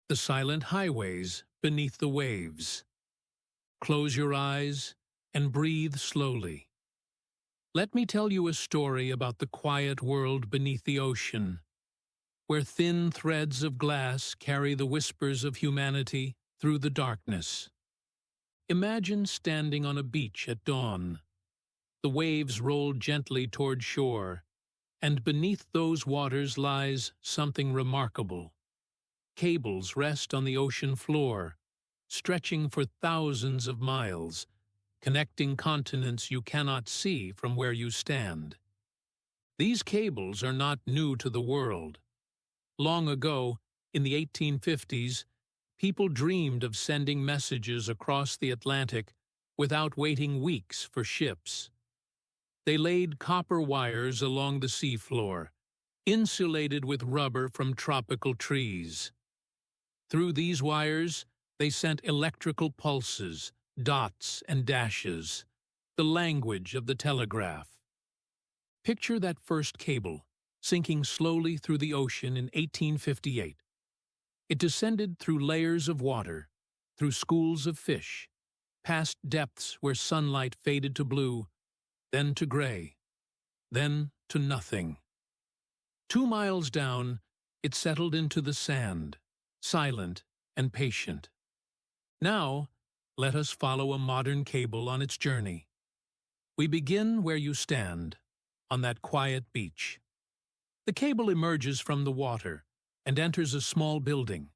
the silent highways beneath the waves. Close your eyes and breathe slowly. Let me tell you a story about the quiet world beneath the ocean, where thin threads of glass carry the whispers of humanity through the darkness. Imagine standing on a beach at dawn. The waves roll gently toward shore, and beneath those waters lies something remarkable. Cables rest on the ocean floor, stretching for thousands of miles, connecting continents you cannot see from where you stand. These cables are not new to the world. Long ago, in the 1850s, people dreamed of sending messages across the Atlantic without waiting weeks for ships. They laid copper wires along the seafloor, insulated with rubber from tropical trees. Through these wires, they sent electrical pulses, dots and dashes, the language of the telegraph. Picture that first cable, sinking slowly through the ocean in 1858. It descended through layers of water, through schools of fish, past depths where sunlight faded to blue, then to gray, then to nothing. 2 miles down, it settled into the sand, silent and patient. Now, let us follow a modern cable on its journey. We begin where you stand, on that quiet beach. The cable emerges from the water and enters a small building,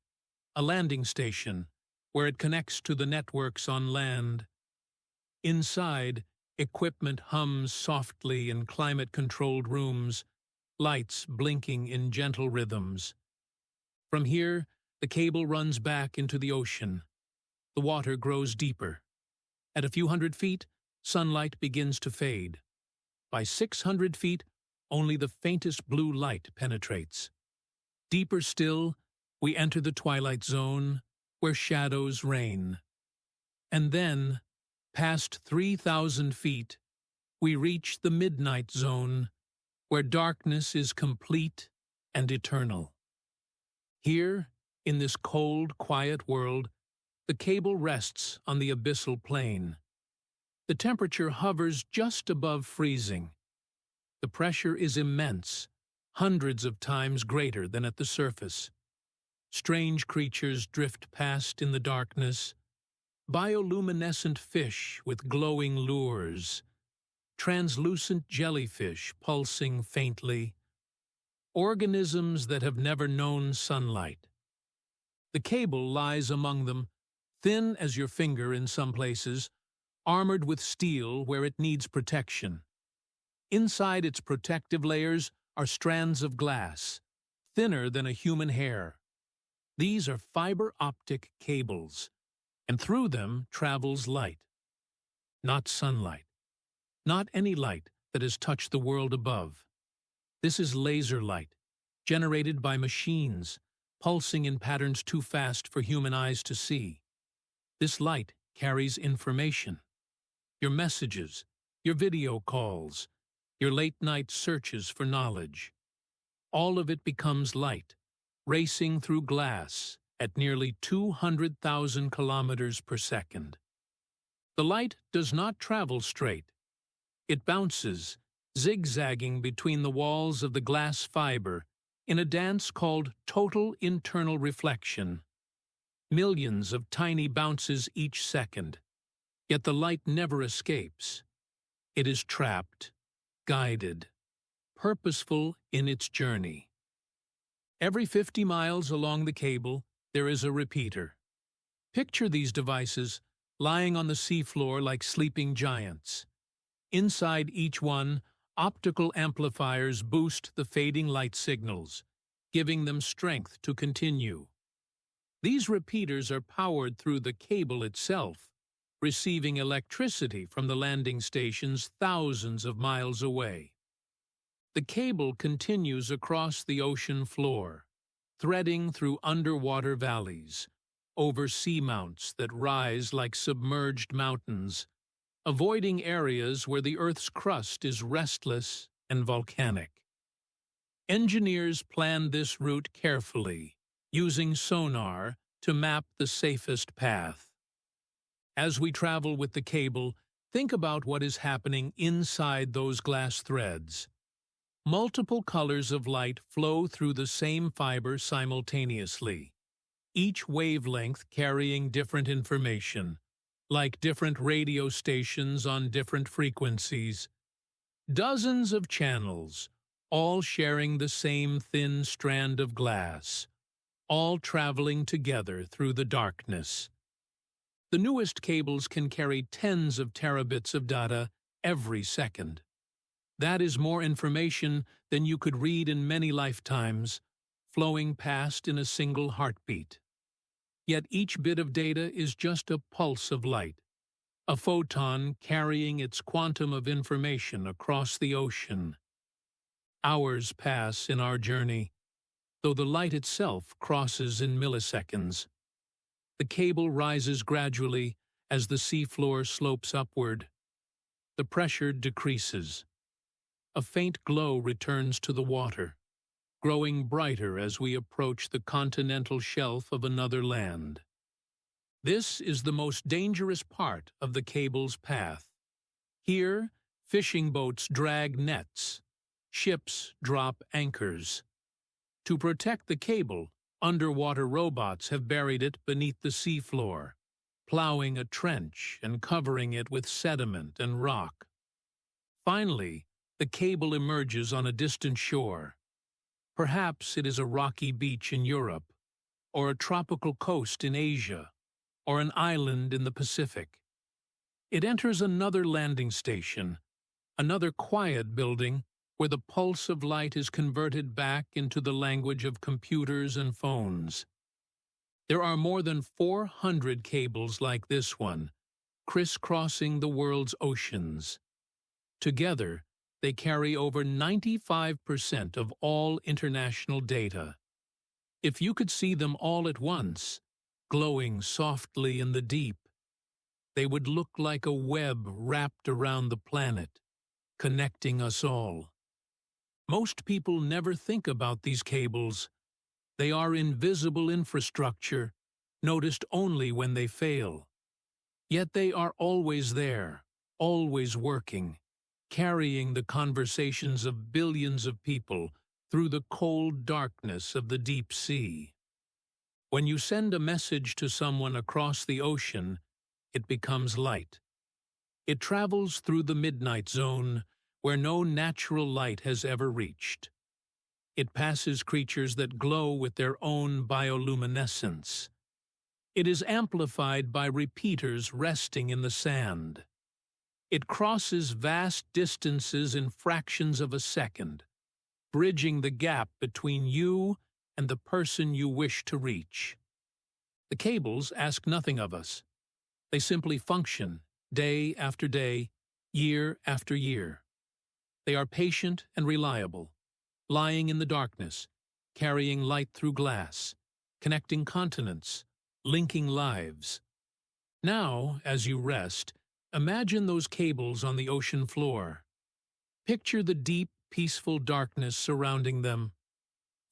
a landing station, where it connects to the networks on land. Inside, equipment hums softly in climate-controlled rooms, lights blinking in gentle rhythms. From here, the cable runs back into the ocean. The water grows deeper. At a few hundred feet, sunlight begins to fade. By 600 feet, only the faintest blue light penetrates. Deeper still, we enter the twilight zone, where shadows reign. And then, past 3,000 feet, we reach the midnight zone, where darkness is complete and eternal. Here, in this cold, quiet world, the cable rests on the abyssal plain. The temperature hovers just above freezing. The pressure is immense, hundreds of times greater than at the surface. Strange creatures drift past in the darkness, bioluminescent fish with glowing lures, translucent jellyfish pulsing faintly, organisms that have never known sunlight. The cable lies among them, thin as your finger in some places, armored with steel where it needs protection. Inside its protective layers are strands of glass, thinner than a human hair. These are fiber-optic cables, and through them travels light. Not sunlight. Not any light that has touched the world above. This is laser light, generated by machines, pulsing in patterns too fast for human eyes to see. This light carries information. Your messages, your video calls, your late-night searches for knowledge. All of it becomes light, racing through glass at nearly 200,000 kilometers per second. The light does not travel straight. It bounces, zigzagging between the walls of the glass fiber in a dance called total internal reflection. Millions of tiny bounces each second, yet the light never escapes. It is trapped, guided, purposeful in its journey. Every 50 miles along the cable, there is a repeater. Picture these devices lying on the seafloor like sleeping giants. Inside each one, optical amplifiers boost the fading light signals, giving them strength to continue. These repeaters are powered through the cable itself, receiving electricity from the landing stations thousands of miles away. The cable continues across the ocean floor, threading through underwater valleys, over seamounts that rise like submerged mountains, avoiding areas where the Earth's crust is restless and volcanic. Engineers planned this route carefully, using sonar to map the safest path. As we travel with the cable, think about what is happening inside those glass threads. Multiple colors of light flow through the same fiber simultaneously, each wavelength carrying different information, like different radio stations on different frequencies. Dozens of channels, all sharing the same thin strand of glass, all traveling together through the darkness. The newest cables can carry tens of terabits of data every second. That is more information than you could read in many lifetimes, flowing past in a single heartbeat. Yet each bit of data is just a pulse of light, a photon carrying its quantum of information across the ocean. Hours pass in our journey, though the light itself crosses in milliseconds. The cable rises gradually as the seafloor slopes upward. The pressure decreases. A faint glow returns to the water, growing brighter as we approach the continental shelf of another land. This is the most dangerous part of the cable's path. Here, fishing boats drag nets. Ships drop anchors. To protect the cable, underwater robots have buried it beneath the seafloor, plowing a trench and covering it with sediment and rock. Finally, the cable emerges on a distant shore. Perhaps it is a rocky beach in Europe, or a tropical coast in Asia, or an island in the Pacific. It enters another landing station, another quiet building where the pulse of light is converted back into the language of computers and phones. There are more than 400 cables like this one, crisscrossing the world's oceans. Together, they carry over 95% of all international data. If you could see them all at once, glowing softly in the deep, they would look like a web wrapped around the planet, connecting us all. Most people never think about these cables. They are invisible infrastructure, noticed only when they fail. Yet they are always there, always working, carrying the conversations of billions of people through the cold darkness of the deep sea. When you send a message to someone across the ocean, it becomes light. It travels through the midnight zone, where no natural light has ever reached. It passes creatures that glow with their own bioluminescence. It is amplified by repeaters resting in the sand. It crosses vast distances in fractions of a second, bridging the gap between you and the person you wish to reach. The cables ask nothing of us. They simply function, day after day, year after year. They are patient and reliable, lying in the darkness, carrying light through glass, connecting continents, linking lives. Now, as you rest, imagine those cables on the ocean floor. Picture the deep, peaceful darkness surrounding them.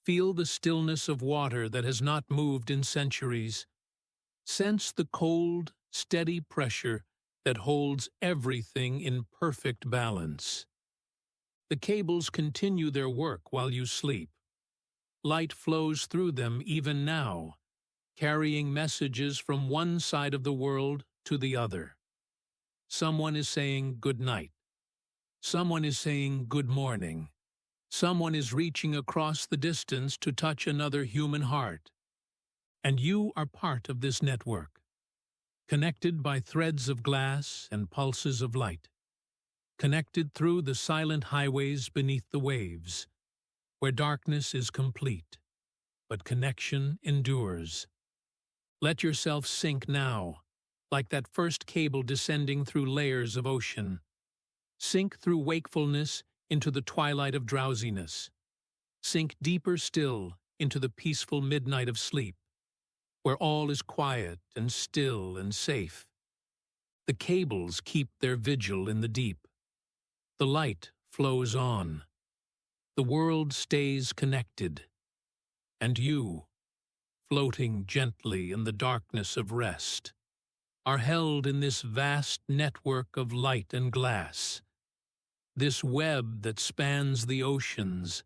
Feel the stillness of water that has not moved in centuries. Sense the cold, steady pressure that holds everything in perfect balance. The cables continue their work while you sleep. Light flows through them even now, carrying messages from one side of the world to the other. Someone is saying good night. Someone is saying good morning. Someone is reaching across the distance to touch another human heart. And you are part of this network, connected by threads of glass and pulses of light, connected through the silent highways beneath the waves, where darkness is complete, but connection endures. Let yourself sink now, like that first cable descending through layers of ocean. Sink through wakefulness into the twilight of drowsiness. Sink deeper still into the peaceful midnight of sleep, where all is quiet and still and safe. The cables keep their vigil in the deep. The light flows on. The world stays connected. And you, floating gently in the darkness of rest, are held in this vast network of light and glass, this web that spans the oceans,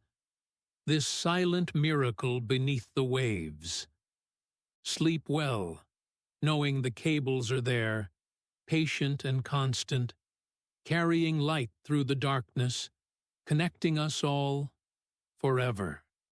this silent miracle beneath the waves. Sleep well, knowing the cables are there, patient and constant, carrying light through the darkness, connecting us all forever.